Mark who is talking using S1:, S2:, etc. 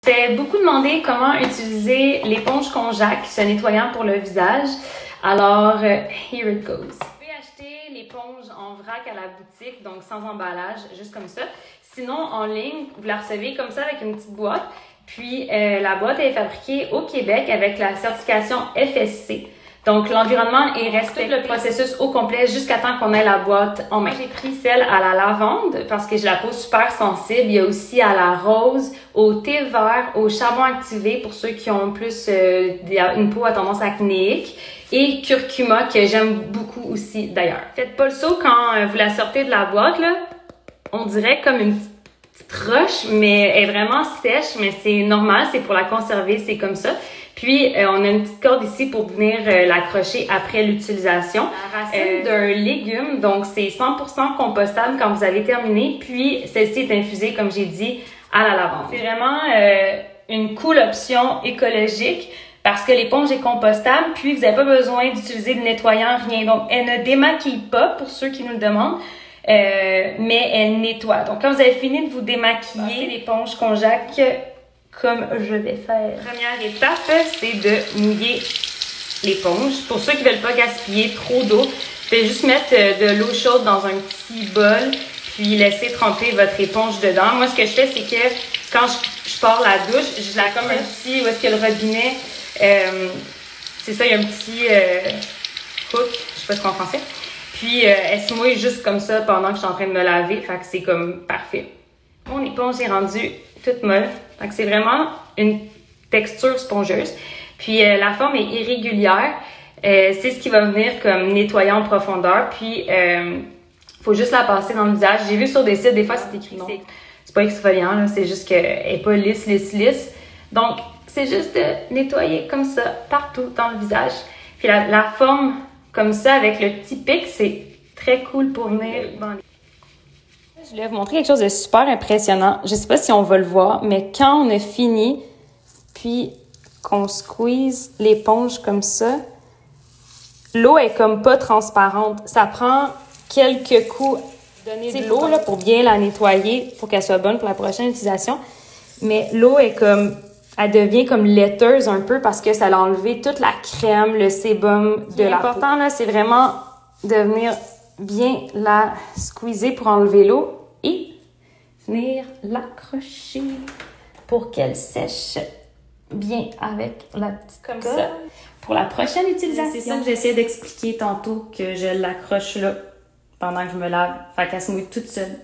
S1: J'étais beaucoup demandé comment utiliser l'éponge Conjac, ce nettoyant pour le visage. Alors, here it goes. Vous pouvez acheter l'éponge en vrac à la boutique, donc sans emballage, juste comme ça. Sinon, en ligne, vous la recevez comme ça avec une petite boîte. Puis, la boîte est fabriquée au Québec avec la certification FSC. Donc, l'environnement est respecté le processus au complet jusqu'à temps qu'on ait la boîte en main. J'ai pris celle à la lavande parce que j'ai la peau super sensible. Il y a aussi à la rose, au thé vert, au charbon activé pour ceux qui ont plus une peau à tendance acnéique et curcuma que j'aime beaucoup aussi d'ailleurs. Faites pas le saut quand vous la sortez de la boîte, là. On dirait comme une petite roche, mais elle est vraiment sèche, mais c'est normal, c'est pour la conserver, c'est comme ça. Puis, on a une petite corde ici pour venir l'accrocher après l'utilisation. La racine d'un légume, donc c'est 100% compostable quand vous avez terminé. Puis, celle-ci est infusée, comme j'ai dit, à la lavande. C'est vraiment une cool option écologique parce que l'éponge est compostable. Puis, vous n'avez pas besoin d'utiliser de nettoyant, rien. Donc, elle ne démaquille pas, pour ceux qui nous le demandent. Mais elle nettoie. Donc, quand vous avez fini de vous démaquiller, l'éponge Conjac, comme je vais faire. Première étape, c'est de mouiller l'éponge. Pour ceux qui ne veulent pas gaspiller trop d'eau, vous pouvez juste mettre de l'eau chaude dans un petit bol, puis laisser tremper votre éponge dedans. Moi, ce que je fais, c'est que quand je pars la douche, je la comme un petit, où est-ce qu'il y a le robinet, c'est ça, il y a un petit hook, je sais pas ce qu'on en français. Puis, elle se mouille juste comme ça pendant que je suis en train de me laver. Fait que c'est comme parfait. Mon éponge est rendue toute molle. Donc, c'est vraiment une texture spongieuse. Puis, la forme est irrégulière. C'est ce qui va venir comme nettoyer en profondeur. Puis, faut juste la passer dans le visage. J'ai vu sur des sites, des fois, c'est écrit non. C'est pas exfoliant, là. C'est juste qu'elle est pas lisse. Donc, c'est juste de nettoyer comme ça partout dans le visage. Puis, la forme comme ça, avec le petit pic, c'est très cool pour venir dans les... Je voulais vous montrer quelque chose de super impressionnant. Je sais pas si on va le voir, mais quand on a fini, puis qu'on squeeze l'éponge comme ça, l'eau est comme pas transparente. Ça prend quelques coups. Donner de l'eau là, pour bien la nettoyer, pour qu'elle soit bonne pour la prochaine utilisation. Mais l'eau est comme... Elle devient comme laiteuse un peu parce que ça a enlevé toute la crème, le sébum de la peau. L'important, là, c'est vraiment de venir bien la squeezer pour enlever l'eau et venir l'accrocher pour qu'elle sèche bien avec la petite comme ça pour la prochaine utilisation. C'est ça que j'essayais d'expliquer tantôt, que je l'accroche là pendant que je me lave, fait qu'elle se mouille toute seule.